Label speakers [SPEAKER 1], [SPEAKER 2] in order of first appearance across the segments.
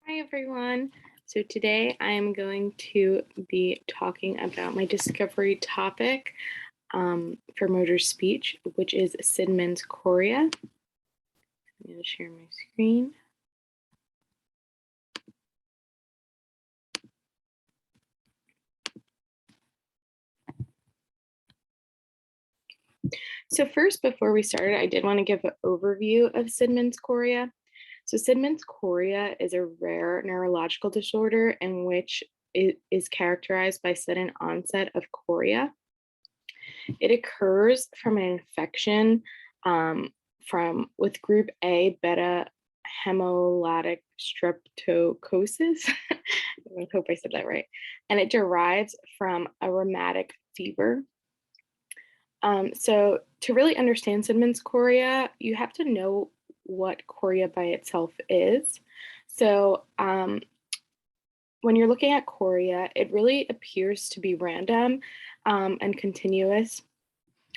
[SPEAKER 1] Hi everyone. So today I'm going to be talking about my discovery topic for motor speech, which is Sidman's chorea. I'm going to share my screen. So first, before we started, I did want to give an overview of Sidman's chorea. So Sidman's chorea is a rare neurological disorder in which it is characterized by sudden onset of chorea. It occurs from an infection with group A beta hemolytic streptococcus. I hope I said that right. And it derives from a rheumatic fever. So to really understand Sidman's chorea, you have to know what chorea by itself is. So when you're looking at chorea, it really appears to be random and continuous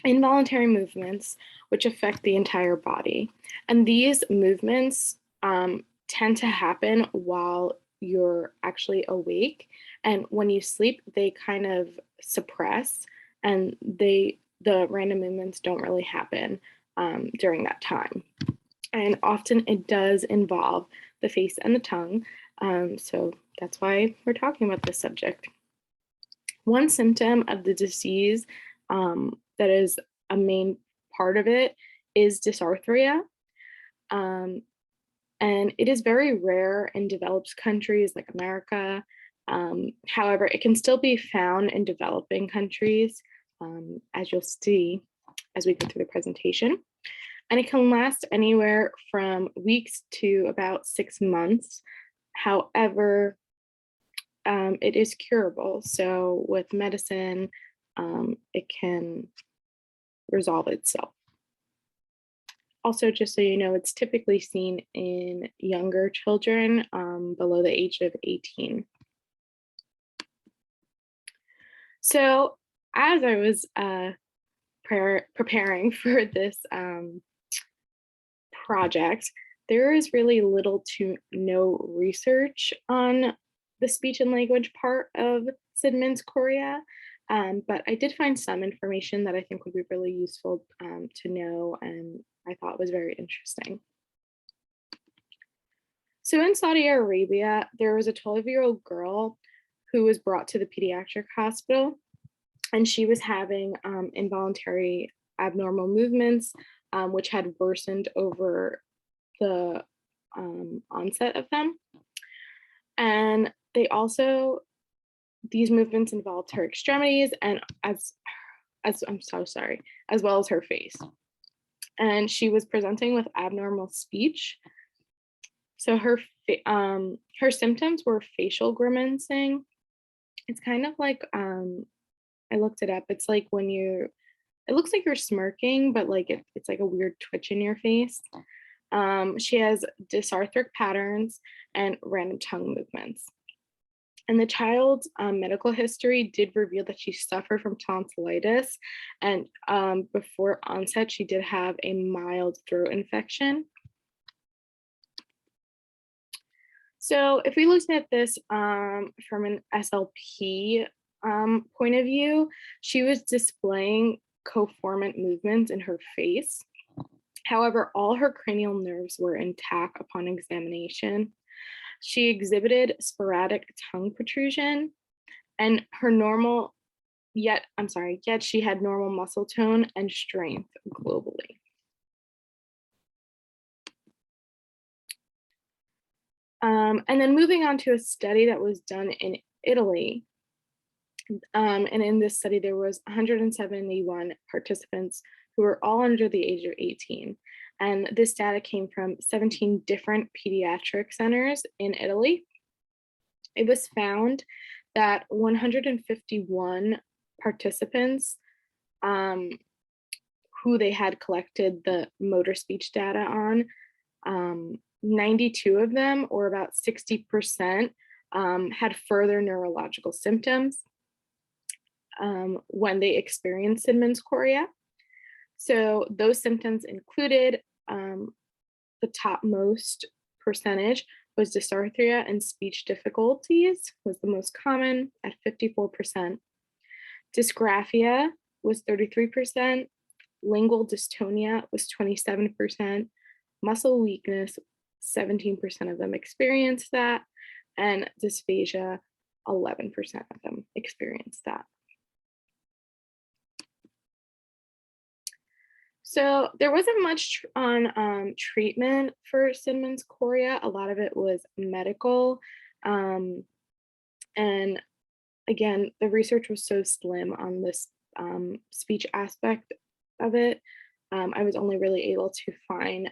[SPEAKER 1] involuntary movements which affect the entire body. And these movements tend to happen while you're actually awake. And when you sleep, they kind of suppress and the random movements don't really happen during that time. And often it does involve the face and the tongue. So that's why we're talking about this subject. One symptom of the disease that is a main part of it is dysarthria. And it is very rare in developed countries like America. However, it can still be found in developing countries, as you'll see as we go through the presentation. And it can last anywhere from weeks to about 6 months. However, it is curable. So with medicine, it can resolve itself. Also, just so you know, it's typically seen in younger children below the age of 18. So as I was preparing for this project, there is really little to no research on the speech and language part of Sidman's chorea, but I did find some information that I think would be really useful to know and I thought was very interesting. So in Saudi Arabia, there was a 12-year-old girl who was brought to the pediatric hospital, and she was having involuntary abnormal movements, which had worsened over the onset of them. And these movements involved her extremities and as I'm so sorry, as well as her face. And she was presenting with abnormal speech. So her symptoms were facial grimacing. It's kind of like, I looked it up. It's like when it looks like you're smirking, but like it's like a weird twitch in your face. She has dysarthric patterns and random tongue movements. And the child's medical history did reveal that she suffered from tonsillitis, and before onset, she did have a mild throat infection. So if we looked at this from an SLP point of view, she was displaying coformant movements in her face. However, all her cranial nerves were intact upon examination. She exhibited sporadic tongue protrusion and yet she had normal muscle tone and strength globally. And then moving on to a study that was done in Italy. And in this study, there was 171 participants who were all under the age of 18. And this data came from 17 different pediatric centers in Italy. It was found that 151 participants who they had collected the motor speech data on, 92 of them, or about 60%, had further neurological symptoms when they experienced Sidman's chorea. So those symptoms included the topmost percentage was dysarthria and speech difficulties was the most common at 54%. Dysgraphia was 33%. Lingual dystonia was 27%. Muscle weakness, 17% of them experienced that. And dysphagia, 11% of them experienced that. So there wasn't much on treatment for Sidman's chorea. A lot of it was medical. And again, the research was so slim on this speech aspect of it. I was only really able to find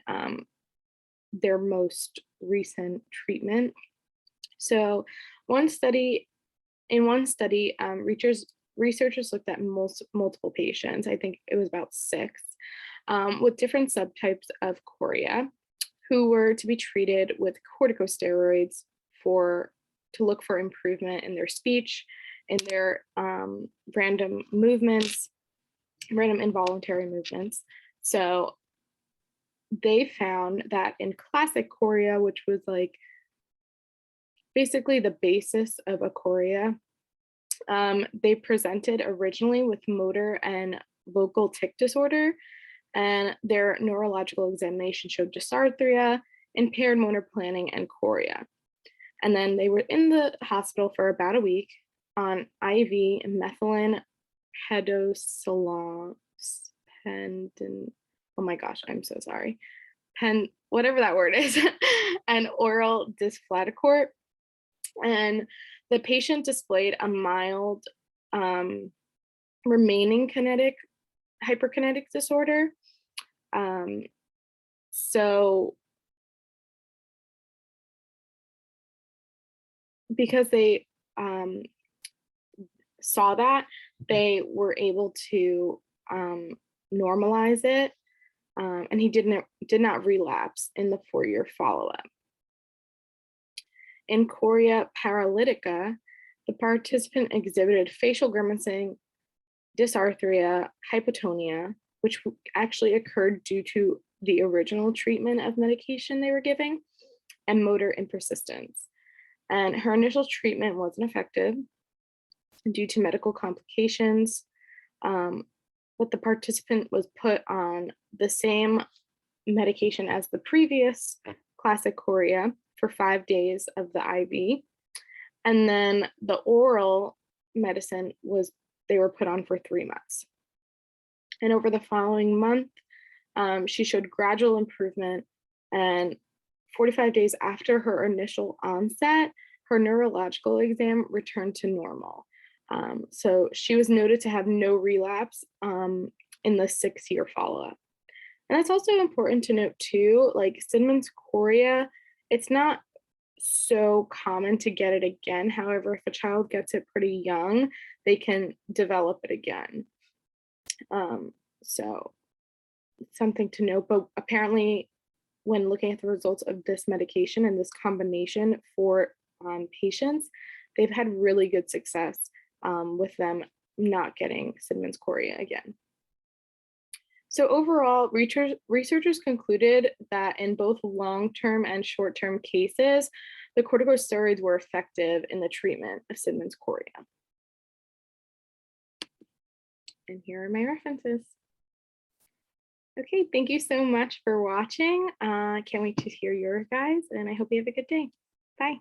[SPEAKER 1] their most recent treatment. So in one study, researchers looked at multiple patients. I think it was about 6, with different subtypes of chorea, who were to be treated with corticosteroids to look for improvement in their speech, in their random involuntary movements. So they found that in classic chorea, which was like basically the basis of a chorea, they presented originally with motor and vocal tic disorder, and their neurological examination showed dysarthria, impaired motor planning, and chorea. And then they were in the hospital for about a week on IV methylene pedocilone, oh my gosh, I'm so sorry, whatever that word is, and oral disflaticort. And the patient displayed a mild remaining hyperkinetic disorder. So because they saw that, they were able to normalize it, and he did not relapse in the 4-year follow-up. In chorea paralytica, the participant exhibited facial grimacing, dysarthria, hypotonia, which actually occurred due to the original treatment of medication they were giving, and motor impersistence. And her initial treatment wasn't effective due to medical complications, but the participant was put on the same medication as the previous classic chorea for 5 days of the IV. And then the oral medicine they were put on for 3 months. And over the following month, she showed gradual improvement, and 45 days after her initial onset, her neurological exam returned to normal. So she was noted to have no relapse in the 6-year follow-up. And that's also important to note too, like Sidman's chorea, it's not so common to get it again. However, if a child gets it pretty young, they can develop it again. So something to note, but apparently when looking at the results of this medication and this combination for patients, they've had really good success with them not getting Sidman's chorea again. So overall, researchers concluded that in both long-term and short-term cases, the corticosteroids were effective in the treatment of Sidman's chorea. And here are my references. Okay, thank you so much for watching. Can't wait to hear yours, guys, and I hope you have a good day. Bye.